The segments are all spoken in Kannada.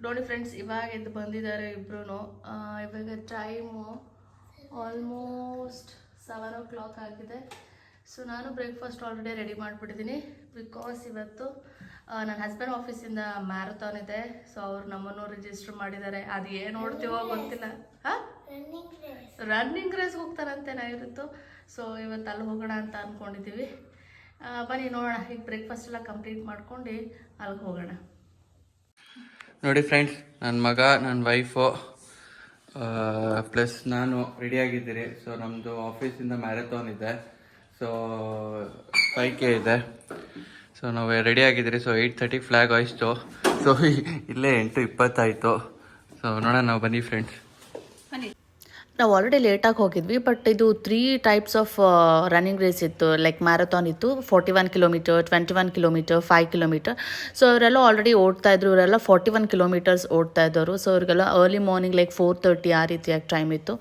ನೋಡಿ ಫ್ರೆಂಡ್ಸ್, ಇವಾಗ ಎದ್ದು ಬಂದಿದ್ದಾರೆ ಇಬ್ರು. ಇವಾಗ ಟೈಮು ಆಲ್ಮೋಸ್ಟ್ 7 o'clock ಆಗಿದೆ. ಸೊ ನಾನು ಬ್ರೇಕ್ಫಾಸ್ಟ್ ಆಲ್ರೆಡಿ ರೆಡಿ ಮಾಡಿಬಿಟ್ಟಿದ್ದೀನಿ. ಬಿಕಾಸ್ ಇವತ್ತು ನನ್ನ ಹಸ್ಬೆಂಡ್ ಆಫೀಸಿಂದ ಮ್ಯಾರಥಾನ್ ಇದೆ. ಸೊ ಅವ್ರು ನಮ್ಮನ್ನು ರಿಜಿಸ್ಟರ್ ಮಾಡಿದ್ದಾರೆ. ಅದು ಏನು ನೋಡ್ತೀವೋ ಗೊತ್ತಿಲ್ಲ. ರನ್ನಿಂಗ್ ರೇಸ್ ಹೋಗ್ತಾರಂತೆ ನೈವತ್ತು. ಸೊ ಇವತ್ತು ಅಲ್ಲಿ ಹೋಗೋಣ ಅಂತ ಅಂದ್ಕೊಂಡಿದ್ದೀವಿ. ಬನ್ನಿ ನೋಡೋಣ. ಈಗ ಬ್ರೇಕ್ಫಾಸ್ಟ್ ಎಲ್ಲ ಕಂಪ್ಲೀಟ್ ಮಾಡ್ಕೊಂಡು ಅಲ್ಲಿಗೆ ಹೋಗೋಣ. ನೋಡಿ ಫ್ರೆಂಡ್ಸ್, ನನ್ನ ಮಗ, ನನ್ನ ವೈಫು ಪ್ಲಸ್ ನಾನು ರೆಡಿಯಾಗಿದ್ದೀರಿ. ಸೊ ನಮ್ಮದು ಆಫೀಸಿಂದ ಮ್ಯಾರಥಾನ್ ಇದೆ. ಸೊ 5K ಇದೆ. ಸೊ ನಾವು ರೆಡಿ ಆಗಿದ್ದೀರಿ. ಸೊ 8:30 ಫ್ಲ್ಯಾಗ್ ಆಯಿತು. ಸೊ ಇಲ್ಲೇ 8:20 ಆಯಿತು. ಸೊ ನೋಡೋಣ, ನಾವು ಬನ್ನಿ ಫ್ರೆಂಡ್ಸ್. ನಾವು ಆಲ್ರೆಡಿ ಲೇಟಾಗಿ ಹೋಗಿದ್ವಿ. ಬಟ್ ಇದು 3 types ಆಫ್ ರನ್ನಿಂಗ್ ರೇಸ್ ಇತ್ತು. ಲೈಕ್ ಮ್ಯಾರಥಾನ್ ಇತ್ತು, 41 ಕಿಲೋಮೀಟರ್, 21 ಕಿಲೋಮೀಟರ್, 5 ಕಿಲೋಮೀಟರ್. ಸೊ ಅವರೆಲ್ಲ ಆಲ್ರೆಡಿ ಓಡ್ತಾ ಇದ್ರು. ಇವರೆಲ್ಲ 41 ಕಿಲೋಮೀಟರ್ಸ್ ಓಡ್ತಾ ಇದ್ದವರು. ಸೊ ಅವ್ರಿಗೆಲ್ಲ ಅರ್ಲಿ ಮಾರ್ನಿಂಗ್ ಲೈಕ್ 4:30 ಆ ರೀತಿಯಾಗಿ ಟೈಮ್ ಇತ್ತು.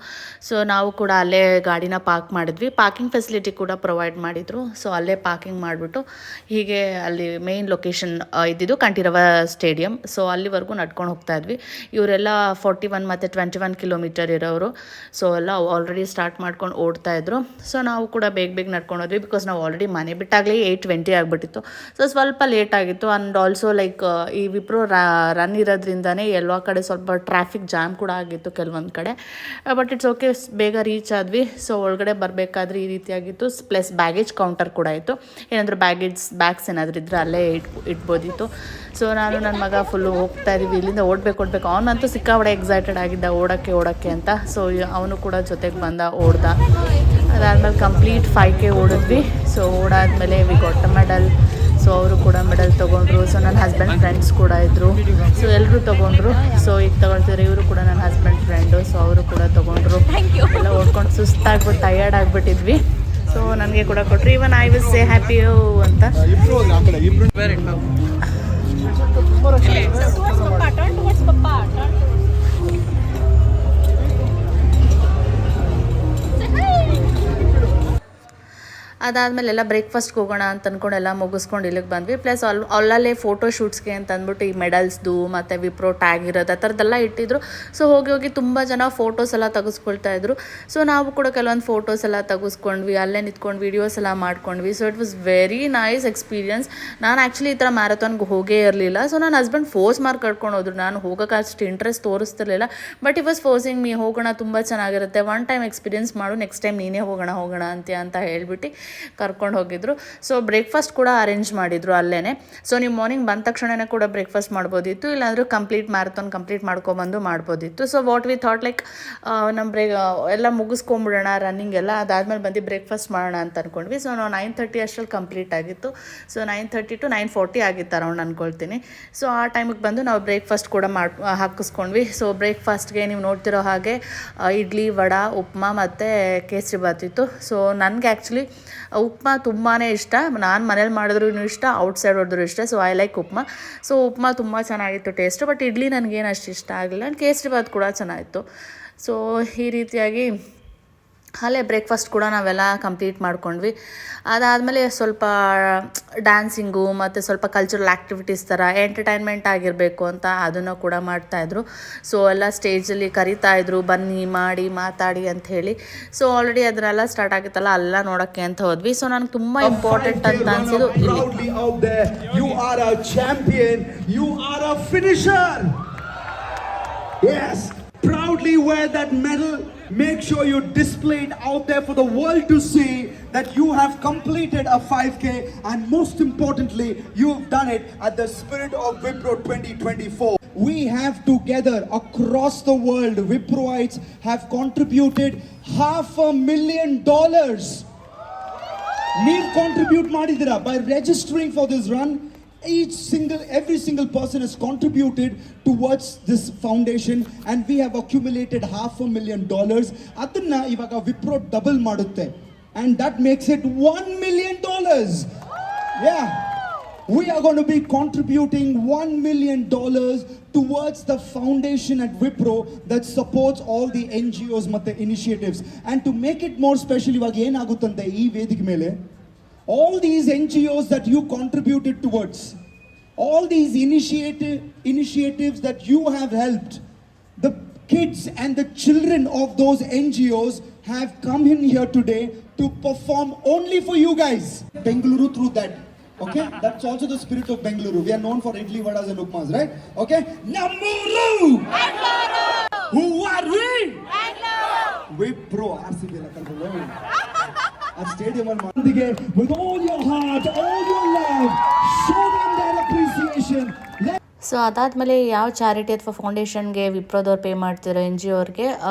ಸೊ ನಾವು ಕೂಡ ಅಲ್ಲೇ ಗಾಡಿನ ಪಾರ್ಕ್ ಮಾಡಿದ್ವಿ. ಪಾರ್ಕಿಂಗ್ ಫೆಸಿಲಿಟಿ ಕೂಡ ಪ್ರೊವೈಡ್ ಮಾಡಿದರು. ಸೊ ಅಲ್ಲೇ ಪಾರ್ಕಿಂಗ್ ಮಾಡಿಬಿಟ್ಟು ಹೀಗೆ ಅಲ್ಲಿ ಮೇಯ್ನ್ ಲೊಕೇಶನ್ ಇದ್ದಿದ್ದು ಕಂಠೀರವ ಸ್ಟೇಡಿಯಂ. ಸೊ ಅಲ್ಲಿವರೆಗೂ ನಡ್ಕೊಂಡು ಹೋಗ್ತಾ ಇದ್ವಿ. ಇವರೆಲ್ಲ 41 ಮತ್ತು 21 ಕಿಲೋಮೀಟರ್ ಇರೋರು. ಸೊ ಎಲ್ಲ ಆಲ್ರೆಡಿ ಸ್ಟಾರ್ಟ್ ಮಾಡ್ಕೊಂಡು ಓಡ್ತಾ ಇದ್ರು. ಸೊ ನಾವು ಕೂಡ ಬೇಗ ನಡ್ಕೊಂಡು ಹೋದ್ವಿ. ಬಿಕಾಸ್ ನಾವು ಆಲ್ರೆಡಿ ಮನೆ ಬಿಟ್ಟಾಗಲೇ 8:20 ಆಗಿಬಿಟ್ಟಿತ್ತು. ಸೊ ಸ್ವಲ್ಪ ಲೇಟ್ ಆಗಿತ್ತು. ಆ್ಯಂಡ್ ಆಲ್ಸೋ ಲೈಕ್ ಈ ವಿಪ್ರೋ ರನ್ ಇರೋದ್ರಿಂದನೇ ಎಲ್ಲ ಕಡೆ ಸ್ವಲ್ಪ ಟ್ರಾಫಿಕ್ ಜಾಮ್ ಕೂಡ ಆಗಿತ್ತು ಕೆಲವೊಂದು ಕಡೆ. ಬಟ್ ಇಟ್ಸ್ ಓಕೆ, ಬೇಗ ರೀಚ್ ಆದ್ವಿ. ಸೊ ಒಳಗಡೆ ಬರಬೇಕಾದ್ರೆ ಈ ರೀತಿಯಾಗಿತ್ತು. ಪ್ಲಸ್ ಬ್ಯಾಗೇಜ್ ಕೌಂಟರ್ ಕೂಡ ಇತ್ತು. ಏನಾದರೂ ಬ್ಯಾಗ್ಸ್ ಏನಾದರೂ ಇದ್ದರೆ ಅಲ್ಲೇ ಇಟ್ಬೋದಿತ್ತು. ಸೊ ನಾನು ನನ್ನ ಮಗ ಫುಲ್ಲು ಹೋಗ್ತಾ ಇದ್ದೀವಿ. ಇಲ್ಲಿಂದ ಓಡಬೇಕು. ಅವನಂತೂ ಸಿಕ್ಕಾಬಡೆ ಎಕ್ಸೈಟೆಡ್ ಆಗಿದ್ದ ಓಡೋಕ್ಕೆ ಅಂತ. ಸೊ ಅವನು ಕೂಡ ಜೊತೆಗೆ ಬಂದ, ಓಡ್ದ. ಅದಾದಮೇಲೆ ಕಂಪ್ಲೀಟ್ 5K ಓಡಿದ್ವಿ. ಸೊ ಓಡಾದ್ಮೇಲೆ we got a medal. So ಅವರು ಕೂಡ ಮೆಡಲ್ ತೊಗೊಂಡ್ರು. ಸೊ ನನ್ನ ಹಸ್ಬೆಂಡ್ ಫ್ರೆಂಡ್ಸ್ ಕೂಡ ಇದ್ದರು. ಸೊ ಎಲ್ಲರೂ ತೊಗೊಂಡ್ರು. ಸೊ ಈಗ ತೊಗೊಳ್ತಿದ್ರೆ ಇವರು ಕೂಡ ನನ್ನ ಹಸ್ಬೆಂಡ್ ಫ್ರೆಂಡು. ಸೊ ಅವರು ಕೂಡ ತೊಗೊಂಡ್ರು. ಎಲ್ಲ ಓಡ್ಕೊಂಡು ಸುಸ್ತಾಗ್ಬಿಟ್ಟು ಟಯರ್ಡ್ ಆಗಿಬಿಟ್ಟಿದ್ವಿ. ಸೊ ನನಗೆ ಕೂಡ ಕೊಟ್ಟರು. Even I will say happy you ಅಂತ. ಅದಾದಮೇಲೆ ಎಲ್ಲ ಬ್ರೇಕ್ಫಾಸ್ಟ್ಗೆ ಹೋಗೋಣ ಅಂತ ಅಂದ್ಕೊಂಡು ಎಲ್ಲ ಮುಗಿಸ್ಕೊಂಡು ಇಲ್ಲಿಗೆ ಬಂದ್ವಿ. ಪ್ಲಸ್ ಅಲ್ಲಲ್ಲೇ ಫೋಟೋ ಶೂಟ್ಸ್ಗೆ ಅಂತ ಅಂದ್ಬಿಟ್ಟು ಈ ಮೆಡಲ್ಸ್ದು ಮತ್ತು ವಿಪ್ರೋ ಟ್ಯಾಗ್ ಇರೋದು ಆ ಥರದ್ದೆಲ್ಲ ಇಟ್ಟಿದ್ರು. ಸೊ ಹೋಗಿ ತುಂಬ ಜನ ಫೋಟೋಸ್ ಎಲ್ಲ ತೆಗೆಸ್ಕೊಳ್ತಾ ಇದ್ರು. ಸೊ ನಾವು ಕೂಡ ಕೆಲವೊಂದು ಫೋಟೋಸ್ ಎಲ್ಲ ತೆಗೆಸ್ಕೊಂಡ್ವಿ. ಅಲ್ಲೇ ನಿಂತ್ಕೊಂಡು ವೀಡಿಯೋಸ್ ಎಲ್ಲ ಮಾಡ್ಕೊಂಡ್ವಿ. So it was very nice experience. ನಾನು ಆ್ಯಕ್ಚುಲಿ ಈ ಥರ ಮ್ಯಾರಥಾನ್ಗೆ ಹೋಗೇ ಇರಲಿಲ್ಲ. ಸೊ ನನ್ನ ಹಸ್ಬೆಂಡ್ ಫೋರ್ಸ್ ಮಾಡಿ ಕರ್ಕೊಂಡು ಹೋದ್ರು. ನಾನು ಹೋಗೋಕೆ ಅಷ್ಟು ಇಂಟ್ರೆಸ್ಟ್ ತೋರಿಸ್ತಿರ್ಲಿಲ್ಲ. But it was forcing me, ಹೋಗೋಣ, ತುಂಬ ಚೆನ್ನಾಗಿರುತ್ತೆ, ಒನ್ ಟೈಮ್ ಎಕ್ಸ್ಪೀರಿಯನ್ಸ್ ಮಾಡು, ನೆಕ್ಸ್ಟ್ ಟೈಮ್ ನೀನೇ ಹೋಗೋಣ ಅಂತ ಹೇಳ್ಬಿಟ್ಟು ಕರ್ಕೊಂಡು ಹೋಗಿದ್ರು. ಸೊ ಬ್ರೇಕ್ಫಾಸ್ಟ್ ಕೂಡ ಅರೇಂಜ್ ಮಾಡಿದ್ರು ಅಲ್ಲೇ. ಸೊ ನೀವು ಮಾರ್ನಿಂಗ್ ಬಂದ ತಕ್ಷಣನೇ ಕೂಡ ಬ್ರೇಕ್ಫಾಸ್ಟ್ ಮಾಡ್ಬೋದಿತ್ತು. ಇಲ್ಲಾಂದ್ರೆ ಮ್ಯಾರಥಾನ್ ಕಂಪ್ಲೀಟ್ ಮಾಡ್ಕೊಬಂದು so what we thought like ನಮ್ಮ ಎಲ್ಲ ಮುಗಿಸ್ಕೊಂಬಿಡೋಣ ರನ್ನಿಂಗ್ ಎಲ್ಲ. ಅದಾದಮೇಲೆ ಬಂದು ಬ್ರೇಕ್ಫಾಸ್ಟ್ ಮಾಡೋಣ ಅಂತ ಅಂದ್ಕೊಂಡ್ವಿ. ಸೊ ನಾವು 9:30 ಅಷ್ಟರಲ್ಲಿ ಕಂಪ್ಲೀಟ್ ಆಗಿತ್ತು. ಸೊ 9:30 to 9:40 ಆಗಿತ್ತು ಅರೌಂಡ್ ಅಂದ್ಕೊಳ್ತೀನಿ. ಸೊ ಆ ಟೈಮಿಗೆ ಬಂದು ನಾವು ಬ್ರೇಕ್ಫಾಸ್ಟ್ ಕೂಡ ಹಾಕಿಸ್ಕೊಂಡ್ವಿ. ಸೊ ಬ್ರೇಕ್ಫಾಸ್ಟ್ಗೆ ನೀವು ನೋಡ್ತಿರೋ ಹಾಗೆ ಇಡ್ಲಿ, ವಡಾ, ಉಪ್ಮಾ ಮತ್ತು ಕೇಸರಿಬಾತ್ ಇತ್ತು. ಸೊ ನನಗೆ ಆ್ಯಕ್ಚುಲಿ ಉಪ್ಮಾ ತುಂಬಾ ಇಷ್ಟ. ನಾನು ಮನೇಲಿ ಮಾಡಿದ್ರು ಇಷ್ಟ, ಔಟ್ಸೈಡ್ ಹೊಡೆದ್ರು ಇಷ್ಟ. So I like upma. So upma ತುಂಬ ಚೆನ್ನಾಗಿತ್ತು ಟೇಸ್ಟ್. ಬಟ್ ಇಡ್ಲಿ ನನಗೇನು ಅಷ್ಟು ಇಷ್ಟ ಆಗಲಿಲ್ಲ. ಆ್ಯಂಡ್ ಕೇಸರಿಬಾತ್ ಕೂಡ ಚೆನ್ನಾಗಿತ್ತು. ಸೊ ಈ ರೀತಿಯಾಗಿ ಅಲ್ಲೇ ಬ್ರೇಕ್ಫಾಸ್ಟ್ ಕೂಡ ನಾವೆಲ್ಲ ಕಂಪ್ಲೀಟ್ ಮಾಡ್ಕೊಂಡ್ವಿ. ಅದಾದಮೇಲೆ ಸ್ವಲ್ಪ ಡ್ಯಾನ್ಸಿಂಗು ಮತ್ತು ಸ್ವಲ್ಪ ಕಲ್ಚರಲ್ ಆ್ಯಕ್ಟಿವಿಟೀಸ್ ಥರ ಎಂಟರ್ಟೈನ್ಮೆಂಟ್ ಆಗಿರಬೇಕು ಅಂತ ಅದನ್ನು ಕೂಡ ಮಾಡ್ತಾಯಿದ್ರು. ಸೊ ಎಲ್ಲ ಸ್ಟೇಜಲ್ಲಿ ಕರಿತಾಯಿದ್ರು, ಬನ್ನಿ, ಮಾಡಿ, ಮಾತಾಡಿ ಅಂತ ಹೇಳಿ. ಸೊ ಆಲ್ರೆಡಿ ಅದನ್ನೆಲ್ಲ ಸ್ಟಾರ್ಟ್ ಆಗಿತ್ತಲ್ಲ, ಎಲ್ಲ ನೋಡೋಕ್ಕೆ ಅಂತ ಹೋದ್ವಿ. ಸೊ ನನಗೆ ತುಂಬ ಇಂಪಾರ್ಟೆಂಟ್ ಅಂತ ಅನಿಸಿದ್ದು proudly wear that medal. Make sure you display it out there for the world to see that you have completed a 5K, and most importantly, you have done it at the Spirit of Wipro 2024. We have together across the world, Wiproites have contributed $500,000. Need contribute madidira by registering for this run. Every single person has contributed towards this foundation, and we have accumulated $500,000. Adanna ivaga Wipro double madutte, and that makes it $1 million. Yeah, we are going to be contributing $1 million towards the foundation at Wipro that supports all the NGOs matte initiatives. And to make it more special, ivaga ಏನು ಆಗುತ್ತಂತೆ ಈ ವೇದಿಕೆ ಮೇಲೆ all these NGOs that you contributed towards, all these initiatives that you have helped, the kids and the children of those NGOs have come in here today to perform only for you guys. Bengaluru through that. Okay, that's also the spirit of Bengaluru. We are known for idli, vadas and upmas, right? Okay, Namuru! Who are we? We pro RCB la kalbolo. At stadium al with all your heart, all your love, show them their appreciation. So ಅದಾದಮೇಲೆ ಯಾವ ಚಾರಿಟಿ ಅಥವಾ ಫೌಂಡೇಶನ್ಗೆ ವಿಪ್ರೋದವ್ರು ಪೇ ಮಾಡ್ತಿರೋ ಎನ್ ಜಿ ಅವ್ರಿಗೆ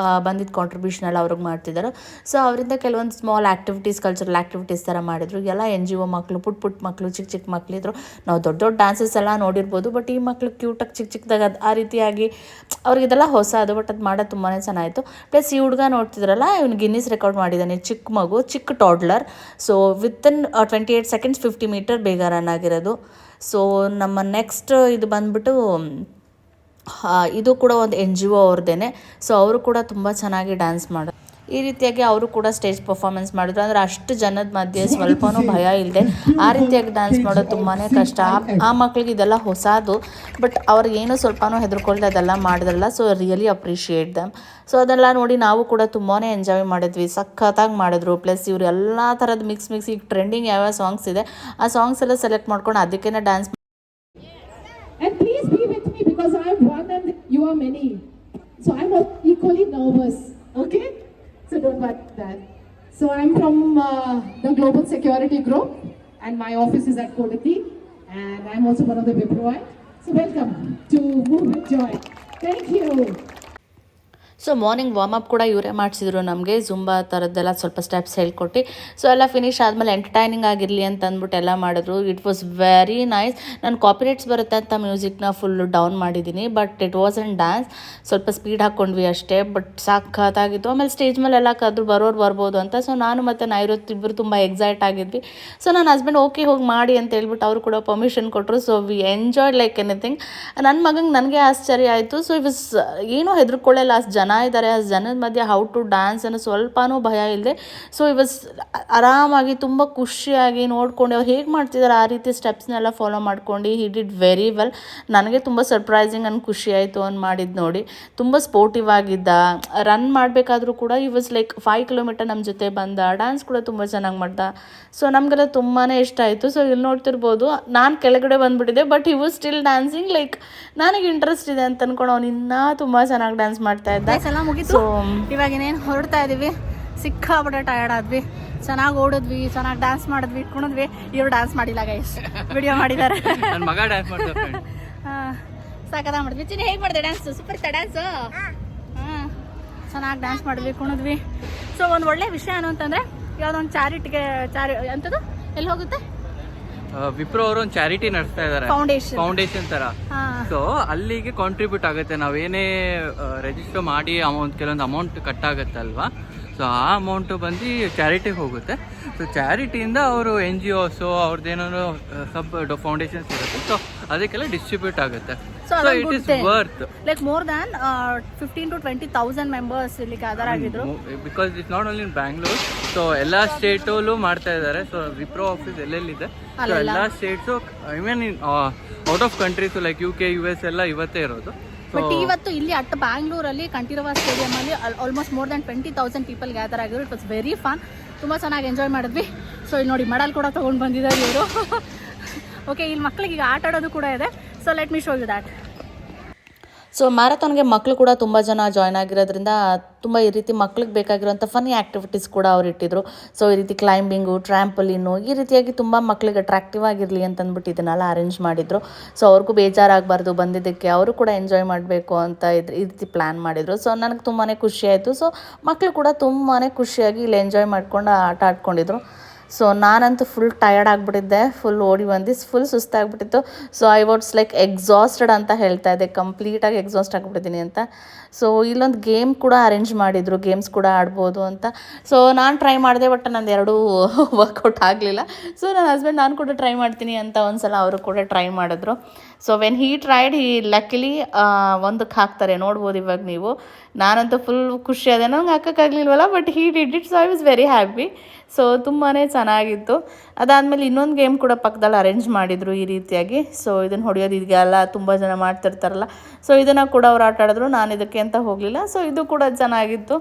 ಬಂದಿದ್ದ ಕಾಂಟ್ರಿಬ್ಯೂಷನ್ ಎಲ್ಲ ಅವ್ರಿಗೆ ಮಾಡ್ತಿದ್ದಾರೆ. ಸೊ ಅವರಿಂದ ಕೆಲವೊಂದು ಸ್ಮಾಲ್ ಆ್ಯಕ್ಟಿವಿಟೀಸ್, ಕಲ್ಚರಲ್ ಆ್ಯಕ್ಟಿವಿಟೀಸ್ ಥರ ಮಾಡಿದ್ರು. ಎಲ್ಲ ಎನ್ ಜಿ ಒ ಮಕ್ಕಳು, ಪುಟ್ಟ ಮಕ್ಕಳು, ಚಿಕ್ಕ ಮಕ್ಕಳಿದ್ರು. ನಾವು ದೊಡ್ಡ ಡ್ಯಾನ್ಸಸ್ ಎಲ್ಲ ನೋಡಿರ್ಬೋದು, ಬಟ್ ಈ ಮಕ್ಕಳು ಕ್ಯೂಟಾಗಿ ಚಿಕ್ಕದಾಗಿ ಆ ರೀತಿಯಾಗಿ ಅವ್ರಿಗಿದೆಲ್ಲ ಹೊಸ ಅದು, ಬಟ್ ಅದು ಮಾಡೋದು ತುಂಬಾ ಚೆನ್ನಾಯಿತು. ಪ್ಲಸ್ ಈ ಹುಡುಗ ನೋಡ್ತಿದ್ರಲ್ಲ, ಇವ್ನು ಗಿನ್ನಿಸ್ ರೆಕಾರ್ಡ್ ಮಾಡಿದ್ದಾನೆ, ಚಿಕ್ಕ ಮಗು, ಚಿಕ್ಕ toddler. So within 28 seconds 50 meters ಬೇಗ ರನ್ ಆಗಿರೋದು. ಸೊ ನಮ್ಮ ನೆಕ್ಸ್ಟ್ ಇದು ಬಂದ್ಬಿಟ್ಟು ಇದು ಕೂಡ ಒಂದು ಎನ್ ಜಿ ಒ ಅವ್ರದ್ದೇನೆ. ಸೊ ಅವರು ಕೂಡ ತುಂಬ ಚೆನ್ನಾಗಿ ಡ್ಯಾನ್ಸ್ ಮಾಡೋದು. ಈ ರೀತಿಯಾಗಿ ಅವರು ಕೂಡ ಸ್ಟೇಜ್ ಪರ್ಫಾರ್ಮೆನ್ಸ್ ಮಾಡಿದ್ರು. ಅಂದರೆ ಅಷ್ಟು ಜನದ ಮಧ್ಯೆ ಸ್ವಲ್ಪನೂ ಭಯ ಇಲ್ಲದೆ ಆ ರೀತಿಯಾಗಿ ಡ್ಯಾನ್ಸ್ ಮಾಡೋದು ತುಂಬಾ ಕಷ್ಟ. ಆ ಮಕ್ಳಿಗೆ ಇದೆಲ್ಲ ಹೊಸದು, ಬಟ್ ಅವ್ರಿಗೇನು ಸ್ವಲ್ಪನೂ ಹೆದರ್ಕೊಳ್ದೆ ಅದೆಲ್ಲ ಮಾಡಿದ್ರಲ್ಲ. ಸೊ ರಿಯಲಿ ಅಪ್ರಿಷಿಯೇಟ್ ದಮ್. ಸೊ ಅದೆಲ್ಲ ನೋಡಿ ನಾವು ಕೂಡ ತುಂಬಾ ಎಂಜಾಯ್ ಮಾಡಿದ್ವಿ, ಸಖತ್ತಾಗಿ ಮಾಡಿದ್ರು. ಪ್ಲಸ್ ಇವರು ಎಲ್ಲ ಥರದ ಮಿಕ್ಸ್ ಈಗ ಟ್ರೆಂಡಿಂಗ್ ಯಾವ್ಯಾವ ಸಾಂಗ್ಸ್ ಇದೆ ಆ ಸಾಂಗ್ಸ್ ಎಲ್ಲ ಸೆಲೆಕ್ಟ್ ಮಾಡ್ಕೊಂಡು ಅದಕ್ಕೇ dance. And please be with me because I am one and you are many. So I'm equally nervous. Okay? So don't worry about that. So I'm from the Global Security Group and my office is at Kodati and I'm also one of the Viproites. So welcome to Move with Joy. Thank you. So morning warm up ಕೂಡ ಇವರೇ ಮಾಡಿಸಿದ್ರು ನಮಗೆ, ಜುಂಬಾ ಥರದ್ದೆಲ್ಲ ಸ್ವಲ್ಪ ಸ್ಟೆಪ್ಸ್ ಹೇಳ್ಕೊಟ್ಟು. ಸೊ ಎಲ್ಲ ಫಿನಿಶ್ ಆದಮೇಲೆ ಎಂಟರ್ಟೈನಿಂಗ್ ಆಗಿರಲಿ ಅಂತ ಅಂದ್ಬಿಟ್ಟು ಎಲ್ಲ ಮಾಡಿದ್ರು. It was very nice. ನಾನು ಕಾಪಿರೈಟ್ಸ್ ಬರುತ್ತೆ ಅಂತ ಮ್ಯೂಸಿಕ್ನ ಫುಲ್ಲು ಡೌನ್ ಮಾಡಿದ್ದೀನಿ, but it was on dance. ಸ್ವಲ್ಪ ಸ್ಪೀಡ್ ಹಾಕ್ಕೊಂಡ್ವಿ ಅಷ್ಟೇ, ಬಟ್ ಸಖತ್ತಾಗಿತ್ತು. ಆಮೇಲೆ ಸ್ಟೇಜ್ ಮೇಲೆ ಎಲ್ಲ ಕದ್ರು ಬರೋರು ಬರ್ಬೋದು ಅಂತ. ಸೊ ನಾನು ಮತ್ತು ನೈರುತ್ ಇಬ್ಬರು ತುಂಬ ಎಕ್ಸೈಟ್ ಆಗಿದ್ವಿ. ಸೊ ನನ್ನ ಹಸ್ಬೆಂಡ್ ಓಕೆ ಹೋಗಿ ಮಾಡಿ ಅಂತ ಹೇಳ್ಬಿಟ್ಟು ಅವರು ಕೂಡ ಪರ್ಮಿಷನ್ ಕೊಟ್ಟರು. So we enjoyed like anything. ನನ್ನ ಮಗಂಗೆ ನನಗೆ ಆಶ್ಚರ್ಯ ಆಯಿತು. ಸೊ ಇಟ್ ವಾಸ್ ಏನೂ ಹೆದರ್ಕೊಳ್ಳಲ್ಲ, ಅಷ್ಟು ಜನ ಇದ್ದಾರೆ, ಅಷ್ಟು ಜನದ ಮಧ್ಯೆ ಹೌ ಟು ಡ್ಯಾನ್ಸ್ ಅನ್ನೋ ಸ್ವಲ್ಪನೂ ಭಯ ಇಲ್ಲದೆ. ಸೊ ಇಟ್ ವಾಸ್ ಆರಾಮಾಗಿ ತುಂಬ ಖುಷಿಯಾಗಿ ನೋಡ್ಕೊಂಡು ಅವ್ರು ಹೇಗೆ ಮಾಡ್ತಿದ್ದಾರೆ ಆ ರೀತಿ ಸ್ಟೆಪ್ಸ್ನೆಲ್ಲ ಫಾಲೋ ಮಾಡ್ಕೊಂಡು ಹಿ ಡಿಡ್ ವೆರಿ ವೆಲ್. ನನಗೆ ತುಂಬ ಸರ್ಪ್ರೈಸಿಂಗ್ ನನಗೆ ಖುಷಿ ಆಯಿತು ಅಂತ ಮಾಡಿದ್ದು ನೋಡಿ. ತುಂಬ ಸ್ಪೋರ್ಟಿವ್ ಆಗಿದ್ದ. ರನ್ ಮಾಡಬೇಕಾದ್ರೂ ಕೂಡ ಈ ವಾಸ್ ಲೈಕ್ 5 kilometers ನಮ್ಮ ಜೊತೆ ಬಂದ. ಡ್ಯಾನ್ಸ್ ಕೂಡ ತುಂಬ ಚೆನ್ನಾಗಿ ಮಾಡ್ದ. ಸೊ ನಮಗೆಲ್ಲ ತುಂಬಾ ಇಷ್ಟ ಆಯಿತು. ಸೊ ಇಲ್ಲಿ ನೋಡ್ತಿರ್ಬೋದು, ನಾನು ಕೆಳಗಡೆ ಬಂದುಬಿಟ್ಟಿದ್ದೆ, ಬಟ್ ಈ ವಾಸ್ ಸ್ಟಿಲ್ ಡ್ಯಾನ್ಸಿಂಗ್. ಲೈಕ್ ನನಗೆ ಇಂಟ್ರೆಸ್ಟ್ ಇದೆ ಅಂತ ಅಂದ್ಕೊಂಡು ಅವ್ನು ಇನ್ನೂ ತುಂಬ ಚೆನ್ನಾಗಿ ಡ್ಯಾನ್ಸ್ ಮಾಡ್ತಾ ಇದ್ದ. ಎಲ್ಲ ಮುಗಿತು. ಇವಾಗ ಇನ್ನೇನು ಹೊರಡ್ತಾ ಇದೀವಿ. ಸಿಕ್ಕಾಬಿಟ್ಟೆ ಟಯರ್ಡ್ ಆದ್ವಿ. ಚೆನ್ನಾಗಿ ಓಡಿದ್ವಿ, ಚೆನ್ನಾಗಿ ಡ್ಯಾನ್ಸ್ ಮಾಡಿದ್ವಿ, ಕುಣಿದ್ವಿ. ಇವ್ರು ಡ್ಯಾನ್ಸ್ ಮಾಡಿಲ್ಲ ಗೈಸ್, ವಿಡಿಯೋ ಮಾಡಿದ್ದಾರೆ. ನನ್ನ ಮಗ ಡ್ಯಾನ್ಸ್ ಮಾಡ್ತಾರೆ. ಸಾಕದ ಮಾಡಿದ್ವಿ. ಚಿನ್ನ ಹೇಗೆ ಮಾಡಿದೆ ಡ್ಯಾನ್ಸ್? ಸೂಪರ್ ಇತ್ತ ಡ್ಯಾನ್ಸು. ಹಾಂ, ಚೆನ್ನಾಗಿ ಡ್ಯಾನ್ಸ್ ಮಾಡಿದ್ವಿ, ಕುಣಿದ್ವಿ. ಸೊ ಒಂದು ಒಳ್ಳೆ ವಿಷಯ ಏನು ಅಂತಂದರೆ, ಯಾವುದೊಂದು ಚಾರಿಟಿಗೆ ಅಂಥದ್ದು ಎಲ್ಲಿ ಹೋಗುತ್ತೆ, ವಿಪ್ರೋ ಅವರು ಒಂದು ಚಾರಿಟಿ ನಡೆಸ್ತಾ ಇದ್ದಾರೆ, ಫೌಂಡೇಶನ್ ತರ. ಸೊ ಅಲ್ಲಿಗೆ ಕಾಂಟ್ರಿಬ್ಯೂಟ್ ಆಗುತ್ತೆ. ನಾವೇನೇ ರಿಜಿಸ್ಟರ್ ಮಾಡಿ ಕೆಲವೊಂದು ಅಮೌಂಟ್ ಕಟ್ ಆಗುತ್ತೆ ಅಲ್ವಾ. ಸೊ ಆ ಅಮೌಂಟು ಬಂದು ಚಾರಿಟಿಗೆ ಹೋಗುತ್ತೆ. ಸೊ ಚಾರಿಟಿಯಿಂದ ಅವರು ಎನ್ ಜಿ ಒಸು ಅವ್ರದ್ದೇನೋ ಸಬ್ ಫೌಂಡೇಶನ್ಸ್ ಇರುತ್ತೆ. ಸೊ ಅದಕ್ಕೆಲ್ಲ ಡಿಸ್ಟ್ರಿಬ್ಯೂಟ್ ಆಗುತ್ತೆ. So it is worth like more than 15,000 to 20,000 members ಇಲ್ಲಿ ಗ್ಯಾದರ್ ಆಗಿದ್ರು. Because it's not only in Bangalore. So ಎಲ್ಲ ಸ್ಟೇಟಲ್ಲೂ ಮಾಡ್ತಾ ಇದ್ದಾರೆ. ಸೊ ವಿಪ್ರೋ ಆಫೀಸ್ ಎಲ್ಲೆಲ್ಲಿದೆ, ಸೊ ಎಲ್ಲ states, I mean in out of countries like UK US ಎಲ್ಲ ಇವತ್ತೇ ಇರೋದು. ಬಟ್ ಇವತ್ತು ಇಲ್ಲಿ ಅಟ್ ಬ್ಯಾಂಗ್ಳೂರಲ್ಲಿ ಕಂಠೀರವ ಸ್ಟೇಡಿಯಂ ಅಲ್ಲಿ almost more than 20,000 people gather ಆಗಿದ್ರು. It was very fun. ತುಂಬ ಚೆನ್ನಾಗಿ ಎಂಜಾಯ್ ಮಾಡಿದ್ವಿ. ಸೊ ಇಲ್ಲಿ ನೋಡಿ ಮೆಡಲ್ ಕೂಡ ತೊಗೊಂಡು ಬಂದಿದ್ದಾರೆ ಇವರು. ಓಕೆ, ಇಲ್ಲಿ ಮಕ್ಕಳಿಗೆ ಈಗ ಆಟ ಆಡೋದು ಕೂಡ ಇದೆ. So let me show you that. So ಮ್ಯಾರಥಾನ್ಗೆ ಮಕ್ಕಳು ಕೂಡ ತುಂಬ ಜನ ಜಾಯ್ನ್ ಆಗಿರೋದ್ರಿಂದ ತುಂಬ ಈ ರೀತಿ ಮಕ್ಳಿಗೆ ಬೇಕಾಗಿರೋಂಥ ಫನ್ನಿ ಆ್ಯಕ್ಟಿವಿಟೀಸ್ ಕೂಡ ಅವ್ರು ಇಟ್ಟಿದ್ರು. ಸೊ ಈ ರೀತಿ ಕ್ಲೈಂಬಿಂಗು, ಟ್ರ್ಯಾಂಪಲಿನು, ಈ ರೀತಿಯಾಗಿ ತುಂಬ ಮಕ್ಳಿಗೆ ಅಟ್ರಾಕ್ಟಿವ್ ಆಗಿರಲಿ ಅಂತಂದ್ಬಿಟ್ಟು ಇದನ್ನೆಲ್ಲ ಅರೇಂಜ್ ಮಾಡಿದರು. ಸೊ ಅವ್ರಿಗೂ ಬೇಜಾರಾಗಬಾರ್ದು ಬಂದಿದ್ದಕ್ಕೆ, ಅವರು ಕೂಡ ಎಂಜಾಯ್ ಮಾಡಬೇಕು ಅಂತ ಈ ರೀತಿ ಪ್ಲ್ಯಾನ್ ಮಾಡಿದರು. ಸೊ ನನಗೆ ತುಂಬಾ ಖುಷಿ ಆಯಿತು. ಸೊ ಮಕ್ಕಳು ಕೂಡ ತುಂಬಾ ಖುಷಿಯಾಗಿ ಇಲ್ಲಿ ಎಂಜಾಯ್ ಮಾಡ್ಕೊಂಡು ಆಟ ಆಡ್ಕೊಂಡಿದ್ರು. ಸೊ ನಾನಂತೂ ಫುಲ್ ಟಯರ್ಡ್ ಆಗಿಬಿಟ್ಟಿದ್ದೆ, ಫುಲ್ ಓಡಿ ಬಂದು ಫುಲ್ ಸುಸ್ತಾಗ್ಬಿಟ್ಟಿತ್ತು. So I was like exhausted ಅಂತ ಹೇಳ್ತಾ ಇದ್ದೆ, ಕಂಪ್ಲೀಟಾಗಿ ಎಕ್ಸಾಸ್ಟ್ ಆಗಿಬಿಟ್ಟಿದ್ದೀನಿ ಅಂತ. ಸೊ ಇಲ್ಲೊಂದು ಗೇಮ್ ಕೂಡ ಅರೇಂಜ್ ಮಾಡಿದರು, ಗೇಮ್ಸ್ ಕೂಡ ಆಡ್ಬೋದು ಅಂತ. ಸೊ ನಾನು ಟ್ರೈ ಮಾಡಿದೆ, ಬಟ್ ನಂದು ಎರಡೂ ವರ್ಕೌಟ್ ಆಗಲಿಲ್ಲ. ಸೊ ನನ್ನ ಹಸ್ಬೆಂಡ್ ನಾನು ಕೂಡ ಟ್ರೈ ಮಾಡ್ತೀನಿ ಅಂತ ಒಂದು ಸಲ ಅವರು ಕೂಡ ಟ್ರೈ ಮಾಡಿದ್ರು. ಸೊ ವೆನ್ ಹೀ ಟ್ರೈಡ್ ಹೀ ಲಕ್ಕಿಲಿ ಒಂದಕ್ಕೆ ಹಾಕ್ತಾರೆ, ನೋಡ್ಬೋದು ಇವಾಗ ನೀವು. ನಾನಂತೂ ಫುಲ್ ಖುಷಿ ಅದೇ, ನಂಗೆ ಹಾಕೋಕ್ಕಾಗಲಿಲ್ವಲ್ಲ, but he did it, so I was very happy. So ತುಂಬಾ ಚೆನ್ನಾಗಿತ್ತು. ಅದಾದಮೇಲೆ ಇನ್ನೊಂದು ಗೇಮ್ ಕೂಡ ಪಕ್ಕದಲ್ಲಿ ಅರೇಂಜ್ ಮಾಡಿದರು ಈ ರೀತಿಯಾಗಿ. ಸೊ ಇದನ್ನು ಹೊಡೆಯೋದು ಇದೆಯಲ್ಲ ತುಂಬ ಜನ ಮಾಡ್ತಿರ್ತಾರಲ್ಲ, ಸೊ ಇದನ್ನು ಕೂಡ ಅವ್ರು ಆಟ ಆಡಿದ್ರು. ನಾನು ಇದಕ್ಕೆ ಅಂತ ಹೋಗಲಿಲ್ಲ. ಸೊ ಇದು ಕೂಡ ಚೆನ್ನಾಗಿತ್ತು,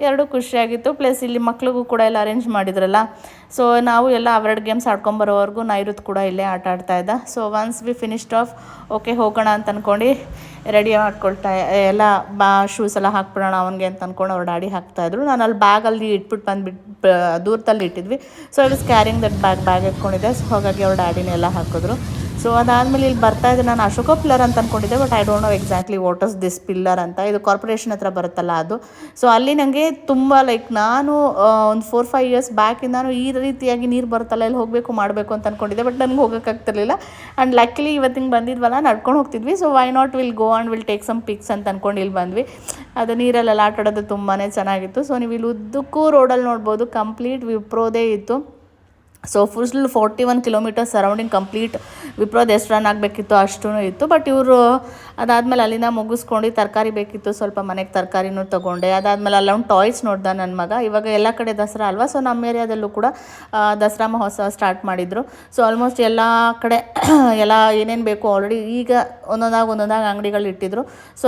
ಎರಡೂ ಖುಷಿಯಾಗಿತ್ತು. ಪ್ಲಸ್ ಇಲ್ಲಿ ಮಕ್ಳಿಗೂ ಕೂಡ ಎಲ್ಲ ಅರೇಂಜ್ ಮಾಡಿದ್ರಲ್ಲ, ಸೊ ನಾವು ಎಲ್ಲ ಅವೆರಡು ಗೇಮ್ಸ್ ಆಡ್ಕೊಂಬರೋವರೆಗೂ ನೈರುತ್ ಕೂಡ ಇಲ್ಲೇ ಆಟ ಆಡ್ತಾ ಇದ್ದ. So once we finished of, okay ಹೋಗೋಣ ಅಂತ ಅಂದ್ಕೊಂಡು ರೆಡಿ ಮಾಡ್ಕೊಳ್ತಾ ಎಲ್ಲ ಶೂಸ್ ಎಲ್ಲ ಹಾಕ್ಬಿಡೋಣ ಅವನಿಗೆ ಅಂತ ಅಂದ್ಕೊಂಡು ಅವ್ರು ಡ್ಯಾಡಿ ಹಾಕ್ತಾಯಿದ್ರು. ನಾನು ಅಲ್ಲಿ ಬ್ಯಾಗಲ್ಲಿ ಇಟ್ಬಿಟ್ಟು ಬಂದುಬಿಟ್ಟು ದೂರದಲ್ಲಿ ಇಟ್ಟಿದ್ವಿ. So I was carrying that bag ಇಟ್ಕೊಂಡಿದ್ದೆ. ಸೊ ಹಾಗಾಗಿ ಅವ್ರ ಡ್ಯಾಡಿನೇ ಎಲ್ಲ ಹಾಕಿದ್ರು. ಸೊ ಅದಾದಮೇಲೆ ಇಲ್ಲಿ ಬರ್ತಾ ಇದೆ, ನಾನು ಅಶೋಕ ಪಿಲ್ಲರ್ ಅಂತ ಅಂದ್ಕೊಂಡಿದ್ದೆ, but I don't know exactly what is this pillar ಅಂತ. ಇದು ಕಾರ್ಪೊರೇಷನ್ ಹತ್ರ ಬರುತ್ತಲ್ಲ ಅದು. ಸೊ ಅಲ್ಲಿ ನನಗೆ ತುಂಬ ನಾನು ಒಂದು 4-5 ಇಯರ್ಸ್ ಬ್ಯಾಕಿಂದಾನು ಈ ರೀತಿಯಾಗಿ ನೀರು ಬರುತ್ತಲ್ಲ, ಇಲ್ಲಿ ಹೋಗಬೇಕು ಮಾಡಬೇಕು ಅಂತ ಅಂದ್ಕೊಂಡಿದ್ದೆ, ಬಟ್ ನನಗೆ ಹೋಗೋಕ್ಕಾಗ್ತಿರ್ಲಿಲ್ಲ. ಆ್ಯಂಡ್ ಲಕ್ಕಿಲಿ ಇವತ್ತಿಂಗೆ ಬಂದಿದ್ವಲ್ಲ, ನಡ್ಕೊಂಡು ಹೋಗ್ತಿದ್ವಿ. So why not will go and will take some pics ಅಂತ ಅಂದ್ಕೊಂಡು ಇಲ್ಲಿ ಬಂದ್ವಿ. ಅದು ನೀರಲ್ಲೆಲ್ಲ ಆಟ ಆಡೋದು ತುಂಬಾ ಚೆನ್ನಾಗಿತ್ತು. ಸೊ ನೀವು ಇಲ್ಲಿ ಉದ್ದಕ್ಕೂ ರೋಡಲ್ಲಿ ನೋಡ್ಬೋದು, ಕಂಪ್ಲೀಟ್ ವಿಪ್ರೋದೇ ಇತ್ತು. So full 41 kilometres surrounding complete ವಿಪ್ರೋದು ಎಷ್ಟು ರನ್ ಆಗಬೇಕಿತ್ತು ಅಷ್ಟೂ ಇತ್ತು. ಬಟ್ ಇವರು ಅದಾದಮೇಲೆ ಅಲ್ಲಿಂದ ಮುಗಿಸ್ಕೊಂಡು ತರಕಾರಿ ಬೇಕಿತ್ತು, ಸ್ವಲ್ಪ ಮನೆಗೆ ತರಕಾರಿನೂ ತೊಗೊಂಡೆ. ಅದಾದಮೇಲೆ ಅಲ್ಲೊಂದು ಟಾಯ್ಸ್ ನೋಡ್ದೆ ನನ್ನ ಮಗ. ಇವಾಗ ಎಲ್ಲ ಕಡೆ ದಸರಾ ಅಲ್ವಾ, ಸೊ ನಮ್ಮ ಏರಿಯಾದಲ್ಲೂ ಕೂಡ ದಸರಾ ಮಹೋತ್ಸವ ಸ್ಟಾರ್ಟ್ ಮಾಡಿದರು. ಸೊ ಆಲ್ಮೋಸ್ಟ್ ಎಲ್ಲ ಕಡೆ ಎಲ್ಲ ಏನೇನು ಬೇಕು ಆಲ್ರೆಡಿ ಈಗ ಒಂದೊಂದಾಗಿ ಅಂಗಡಿಗಳು ಇಟ್ಟಿದ್ರು. ಸೊ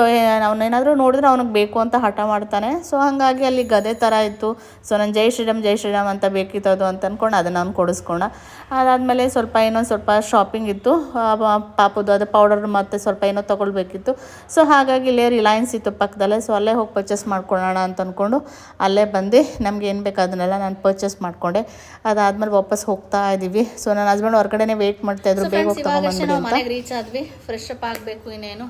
ಅವನೇನಾದರೂ ನೋಡಿದ್ರೆ ಅವ್ನಿಗೆ ಬೇಕು ಅಂತ ಹಠ ಮಾಡ್ತಾನೆ. ಸೊ ಹಾಗಾಗಿ ಅಲ್ಲಿ ಗದೆ ಥರ ಇತ್ತು. ಸೊ ನಾನು ಜೈ ಶ್ರೀರಾಮ್ ಅಂತ ಬೇಕಿತ್ತು ಅದು ಅಂತ ಅಂದ್ಕೊಂಡು ಅದನ್ನು ನಾನು ಕೊಡಿಸ್ಕೊಂಡ. ಅದಾದಮೇಲೆ ಇನ್ನೊಂದು ಸ್ವಲ್ಪ ಶಾಪಿಂಗ್ ಇತ್ತು, ಪಾಪುದು ಅದು ಪೌಡರ್ ಮತ್ತು ಸ್ವಲ್ಪ ಏನೋ ತೊಗೊಳ್ಬೇಕಿತ್ತು. ಸೊ ಹಾಗಾಗಿ ಇಲ್ಲೇ ರಿಲಯನ್ಸ್ ಇತ್ತು ಪಕ್ಕದಲ್ಲೇ. ಸೊ ಅಲ್ಲೇ ಹೋಗಿ ಪರ್ಚೇಸ್ ಮಾಡ್ಕೊಳ್ಳೋಣ ಅಂತ ಅಂದ್ಕೊಂಡು ಅಲ್ಲೇ ಬಂದು ನಮ್ಗೆ ಏನು ಬೇಕು ಅದನ್ನೆಲ್ಲ ನಾನು ಪರ್ಚೇಸ್ ಮಾಡಿಕೊಂಡೆ. ಅದಾದಮೇಲೆ ವಾಪಸ್ ಹೋಗ್ತಾ ಇದ್ದೀವಿ. ಸೊ ನನ್ನ ಹಸ್ಬೆಂಡ್ ಹೊರಗಡೆನೇ ವೆಯ್ಟ್ ಮಾಡ್ತಾಯಿದ್ರು, ಬೇಗ ಹೋಗಿ ತೊಗೊಂಡ್ಬಂದ್ಬಿಡಿ ಅಂತ. ಮನೆಗೆ ರೀಚ್ ಆದ್ವಿ, ಫ್ರೆಶ್ ಅಪ್ ಆಗಬೇಕು. ಇನ್ನೇನು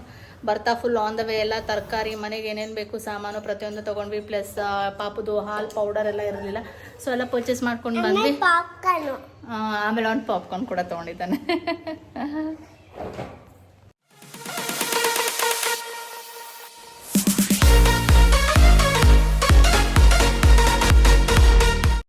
ಬರ್ತಾ ಫುಲ್ ಆನ್ ದ ವೇ ಎಲ್ಲ ತರಕಾರಿ ಮನೆಗೆ ಏನೇನು ಬೇಕು ಸಾಮಾನು ಪ್ರತಿಯೊಂದು ತೊಗೊಂಡ್ವಿ. ಪ್ಲಸ್ ಪಾಪುದು ಹಾಲು ಪೌಡರ್ ಎಲ್ಲ ಇರಲಿಲ್ಲ, ಸೊ ಎಲ್ಲ ಪರ್ಚೇಸ್ ಮಾಡ್ಕೊಂಡು ಬಂದ್ವಿ. ಆಮೇಲೆ ಒಂದು ಪಾಪ್ಕಾರ್ನ್ ಕೂಡ ತೊಗೊಂಡಿದ್ದಾನೆ.